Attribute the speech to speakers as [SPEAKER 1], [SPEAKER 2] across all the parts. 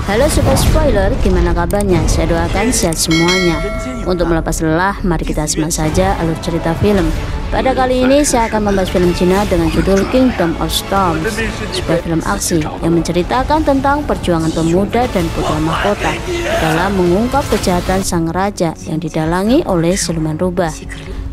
[SPEAKER 1] Halo Sobat Spoiler, gimana kabarnya? Saya doakan sehat semuanya. Untuk melepas lelah, mari kita simak saja alur cerita film. Pada kali ini saya akan membahas film Cina dengan judul Kingdom of Storms, sebuah film aksi yang menceritakan tentang perjuangan pemuda dan putra mahkota dalam mengungkap kejahatan sang raja yang didalangi oleh siluman rubah.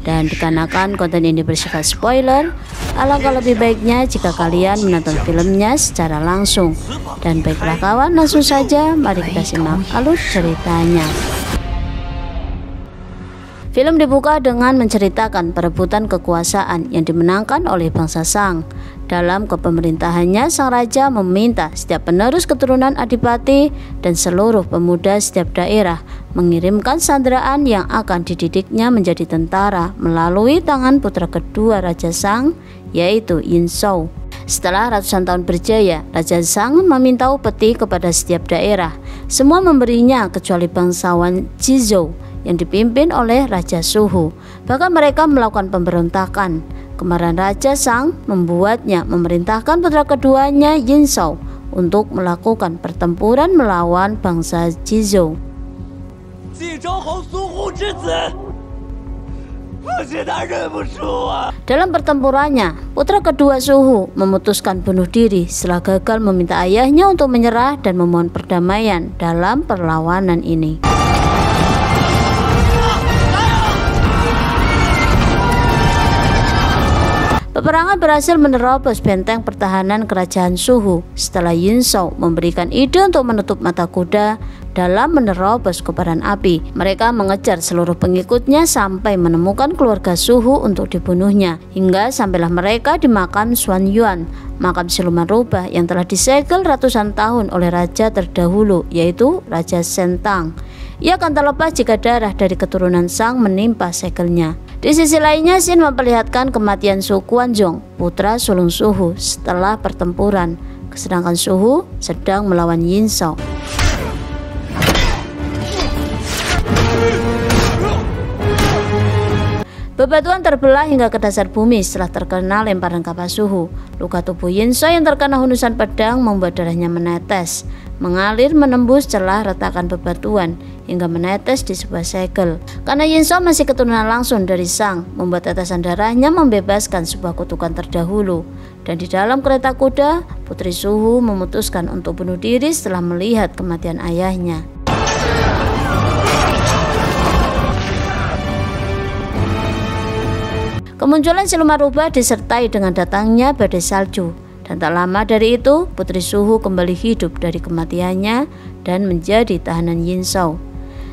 [SPEAKER 1] Dan dikarenakan konten ini bersifat spoiler, alangkah lebih baiknya jika kalian menonton filmnya secara langsung. Dan baiklah kawan, langsung saja mari kita simak alur ceritanya. Film dibuka dengan menceritakan perebutan kekuasaan yang dimenangkan oleh bangsa Shang. Dalam kepemerintahannya, sang raja meminta setiap penerus keturunan adipati dan seluruh pemuda setiap daerah mengirimkan sandraan yang akan dididiknya menjadi tentara melalui tangan putra kedua Raja Shang, yaitu Yin Zhou. Setelah ratusan tahun berjaya, Raja Shang meminta upeti kepada setiap daerah. Semua memberinya kecuali bangsawan Jizhou yang dipimpin oleh Raja Suhu. Bahkan mereka melakukan pemberontakan. Kemarahan Raja Shang membuatnya memerintahkan putra keduanya Yin Zhou untuk melakukan pertempuran melawan bangsa Jizhou. Dalam pertempurannya, putra kedua Suhu memutuskan bunuh diri setelah gagal meminta ayahnya untuk menyerah dan memohon perdamaian dalam perlawanan ini. Peperangan berhasil menerobos benteng pertahanan kerajaan Suhu setelah Yin Zhou memberikan ide untuk menutup mata kuda dalam menerobos kobaran api. Mereka mengejar seluruh pengikutnya sampai menemukan keluarga Suhu untuk dibunuhnya, hingga sampailah mereka di makam Xuan Yuan, makam siluman rubah yang telah disegel ratusan tahun oleh raja terdahulu, yaitu Raja Shentang. Ia akan terlepas jika darah dari keturunan Shang menimpa segelnya. Di sisi lainnya, Xin memperlihatkan kematian Su Guanzhong, putra sulung Suhu setelah pertempuran, sedangkan Suhu sedang melawan Yin Zhou. Bebatuan terbelah hingga ke dasar bumi setelah terkena lemparan kapal Suhu. Luka tubuh Yin Zhou yang terkena hundusan pedang membuat darahnya menetes, mengalir menembus celah retakan bebatuan hingga menetes di sebuah segel. Karena Yin Zhou masih keturunan langsung dari Shang, membuat tetesan darahnya membebaskan sebuah kutukan terdahulu. Dan di dalam kereta kuda, putri Suhu memutuskan untuk bunuh diri setelah melihat kematian ayahnya. Kemunculan siluman rubah disertai dengan datangnya badai salju, dan tak lama dari itu putri Suhu kembali hidup dari kematiannya dan menjadi tahanan Yin Zhou.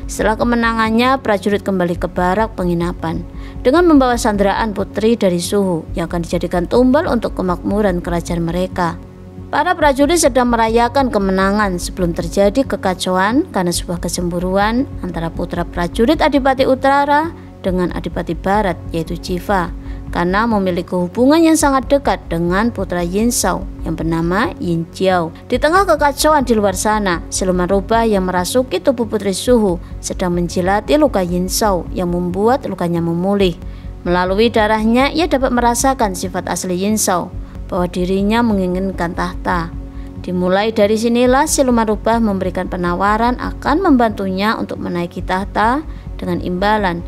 [SPEAKER 1] Setelah kemenangannya, prajurit kembali ke barak penginapan dengan membawa sandraan putri dari Suhu yang akan dijadikan tumbal untuk kemakmuran kerajaan mereka. Para prajurit sedang merayakan kemenangan sebelum terjadi kekacauan karena sebuah kecemburuan antara putra prajurit Adipati Utara dengan Adipati Barat, yaitu Jiva, karena memiliki hubungan yang sangat dekat dengan putra Yin Zhou yang bernama Yin Jiao. Di tengah kekacauan di luar sana, siluman rubah yang merasuki tubuh putri Suhu sedang menjilati luka Yin Zhou yang membuat lukanya memulih. Melalui darahnya, ia dapat merasakan sifat asli Yin Zhou, bahwa dirinya menginginkan tahta. Dimulai dari sinilah siluman rubah memberikan penawaran akan membantunya untuk menaiki tahta dengan imbalan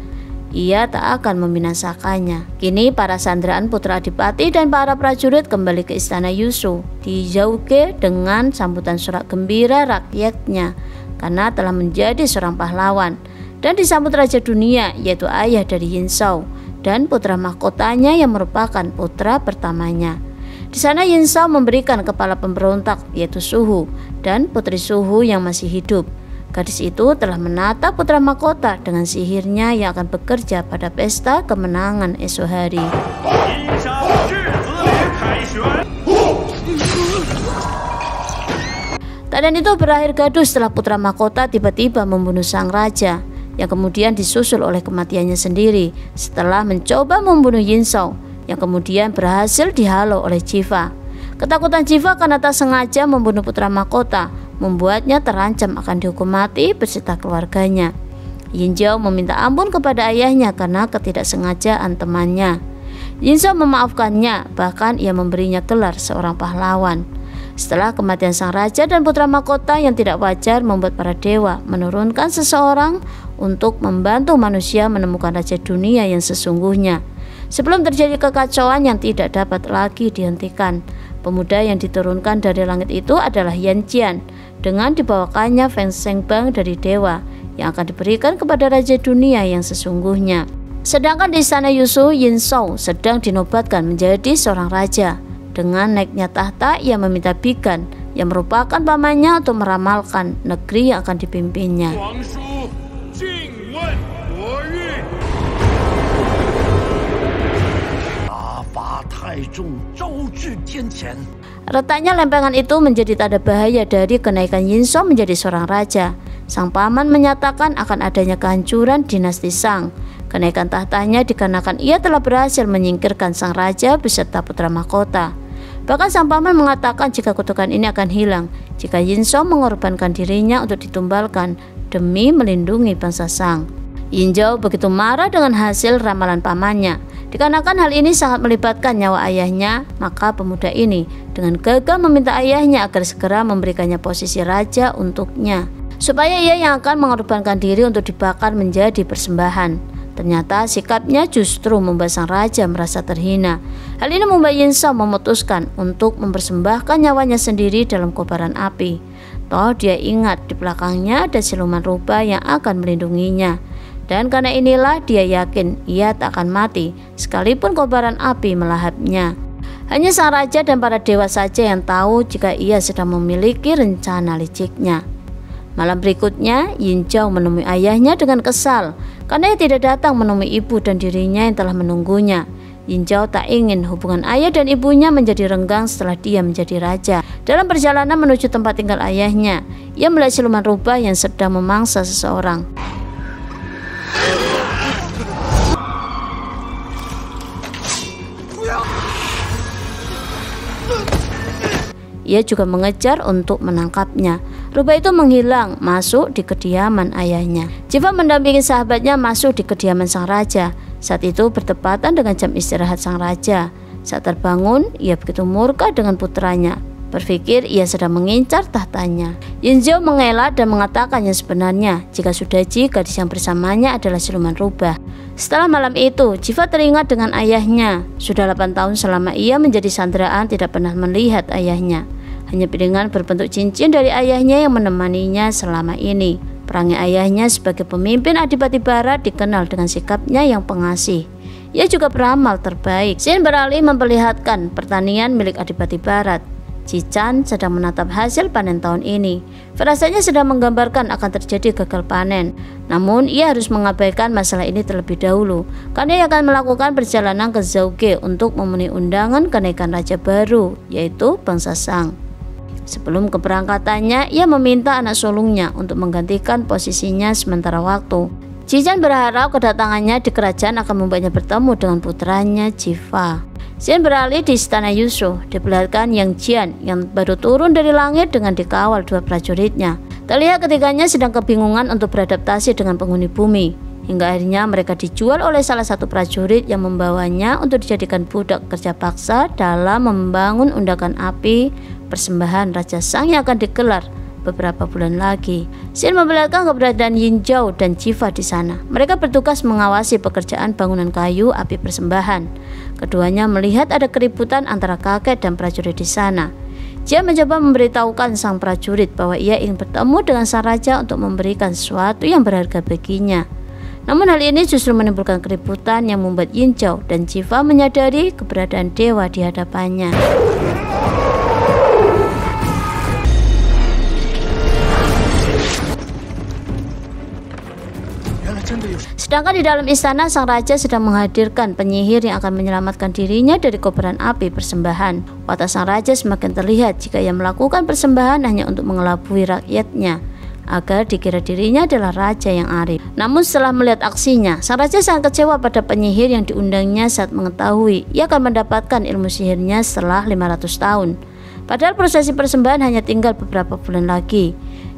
[SPEAKER 1] ia tak akan membinasakannya. Kini para sandraan putra adipati dan para prajurit kembali ke istana Yushu di Zhouge dengan sambutan sorak gembira rakyatnya karena telah menjadi seorang pahlawan, dan disambut raja dunia yaitu ayah dari Yin Zhou dan putra mahkotanya yang merupakan putra pertamanya. Di sana Yin Zhou memberikan kepala pemberontak yaitu Suhu dan putri Suhu yang masih hidup. Gadis itu telah menata putra mahkota dengan sihirnya yang akan bekerja pada pesta kemenangan esok hari. Keadaan itu berakhir gaduh setelah putra mahkota tiba-tiba membunuh sang raja, yang kemudian disusul oleh kematiannya sendiri setelah mencoba membunuh Yin Zhou, yang kemudian berhasil dihalau oleh Jiva. Ketakutan Jiva karena tak sengaja membunuh putra mahkota membuatnya terancam akan dihukum mati beserta keluarganya. Yin Jiao meminta ampun kepada ayahnya karena ketidaksengajaan temannya. Yin Zhou memaafkannya, bahkan ia memberinya gelar seorang pahlawan. Setelah kematian sang raja dan putra mahkota yang tidak wajar membuat para dewa menurunkan seseorang untuk membantu manusia menemukan raja dunia yang sesungguhnya. Sebelum terjadi kekacauan yang tidak dapat lagi dihentikan, pemuda yang diturunkan dari langit itu adalah Yan Jian dengan dibawakannya Feng Sheng Bang dari dewa yang akan diberikan kepada raja dunia yang sesungguhnya. Sedangkan di istana Yushu, Yin Shao sedang dinobatkan menjadi seorang raja. Dengan naiknya tahta, ia meminta Bigan yang merupakan pamannya untuk meramalkan negeri yang akan dipimpinnya. Retaknya lempengan itu menjadi tanda bahaya dari kenaikan Yin Shao menjadi seorang raja. Sang paman menyatakan akan adanya kehancuran dinasti Shang. Kenaikan tahtanya dikarenakan ia telah berhasil menyingkirkan sang raja beserta putra mahkota. Bahkan sang paman mengatakan jika kutukan ini akan hilang jika Yin Shao mengorbankan dirinya untuk ditumbalkan demi melindungi bangsa Shang. Yin Zhao begitu marah dengan hasil ramalan pamannya. Dikarenakan hal ini sangat melibatkan nyawa ayahnya, maka pemuda ini dengan gagah meminta ayahnya agar segera memberikannya posisi raja untuknya, supaya ia yang akan mengorbankan diri untuk dibakar menjadi persembahan. Ternyata sikapnya justru membuat sang raja merasa terhina. Hal ini membuat Yin Shao memutuskan untuk mempersembahkan nyawanya sendiri dalam kobaran api. Toh dia ingat di belakangnya ada siluman rubah yang akan melindunginya. Dan karena inilah dia yakin ia tak akan mati sekalipun kobaran api melahapnya. Hanya sang raja dan para dewa saja yang tahu jika ia sedang memiliki rencana liciknya. Malam berikutnya, Yin Zhao menemui ayahnya dengan kesal karena ia tidak datang menemui ibu dan dirinya yang telah menunggunya. Yin Zhao tak ingin hubungan ayah dan ibunya menjadi renggang setelah dia menjadi raja. Dalam perjalanan menuju tempat tinggal ayahnya, ia melihat siluman rubah yang sedang memangsa seseorang. Ia juga mengejar untuk menangkapnya. Rubah itu menghilang masuk di kediaman ayahnya. Jiva mendampingi sahabatnya masuk di kediaman sang raja. Saat itu bertepatan dengan jam istirahat sang raja. Saat terbangun, ia begitu murka dengan putranya. Berpikir ia sedang mengincar tahtanya. Yin Zhao mengelak dan mengatakan yang sebenarnya jika Sudaji, gadis yang bersamanya adalah siluman rubah. Setelah malam itu, Jiva teringat dengan ayahnya. Sudah 8 tahun selama ia menjadi sandraan tidak pernah melihat ayahnya. Hanya piringan berbentuk cincin dari ayahnya yang menemaninya selama ini. Perangai ayahnya sebagai pemimpin Adipati Barat dikenal dengan sikapnya yang pengasih. Ia juga beramal terbaik. Xin beralih memperlihatkan pertanian milik Adipati Barat. Cican sedang menatap hasil panen tahun ini. Firasatnya sedang menggambarkan akan terjadi gagal panen. Namun ia harus mengabaikan masalah ini terlebih dahulu karena ia akan melakukan perjalanan ke Zhouge untuk memenuhi undangan kenaikan raja baru, yaitu bangsa Shang. Sebelum keberangkatannya, ia meminta anak sulungnya untuk menggantikan posisinya sementara waktu. Cican berharap kedatangannya di kerajaan akan membuatnya bertemu dengan putranya Jiva. Xin beralih di istana Yushu, diperlihatkan Yang Jian yang baru turun dari langit dengan dikawal 2 prajuritnya. Terlihat ketiganya sedang kebingungan untuk beradaptasi dengan penghuni bumi. Hingga akhirnya mereka dijual oleh salah satu prajurit yang membawanya untuk dijadikan budak kerja paksa dalam membangun undakan api persembahan Raja Shang yang akan digelar beberapa bulan lagi. Xin memperlihatkan keberadaan Yin Zhao dan Jiva di sana. Mereka bertugas mengawasi pekerjaan bangunan kayu api persembahan. Keduanya melihat ada keributan antara kakek dan prajurit di sana. Dia mencoba memberitahukan sang prajurit bahwa ia ingin bertemu dengan sang raja untuk memberikan sesuatu yang berharga baginya. Namun hal ini justru menimbulkan keributan yang membuat Yin Zhao dan Jiva menyadari keberadaan dewa di hadapannya. Sedangkan di dalam istana, sang raja sedang menghadirkan penyihir yang akan menyelamatkan dirinya dari kobaran api persembahan. Watak sang raja semakin terlihat jika ia melakukan persembahan hanya untuk mengelabui rakyatnya agar dikira dirinya adalah raja yang arif. Namun setelah melihat aksinya, sang raja sangat kecewa pada penyihir yang diundangnya saat mengetahui ia akan mendapatkan ilmu sihirnya setelah 500 tahun. Padahal prosesi persembahan hanya tinggal beberapa bulan lagi.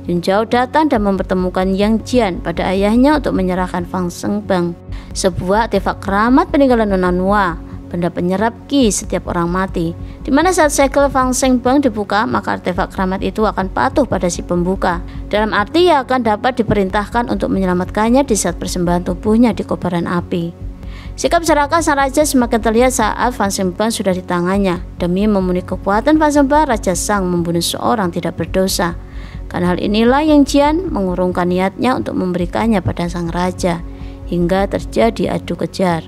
[SPEAKER 1] Yin Zhao datang dan mempertemukan Yang Jian pada ayahnya untuk menyerahkan Feng Sheng Bang, sebuah artefak keramat peninggalan Nona Nuwa. benda penyerap ki setiap orang mati, di mana saat segel Fang Seng Bang dibuka, maka artefak keramat itu akan patuh pada si pembuka. Dalam arti ia akan dapat diperintahkan untuk menyelamatkannya di saat persembahan tubuhnya di kobaran api. Sikap serakah sang raja semakin terlihat saat Fang Seng Bang sudah di tangannya. Demi memenuhi kekuatan Fang Seng Bang, Raja Sang membunuh seorang tidak berdosa. Karena hal inilah Yang Jian mengurungkan niatnya untuk memberikannya pada sang raja, hingga terjadi adu kejar.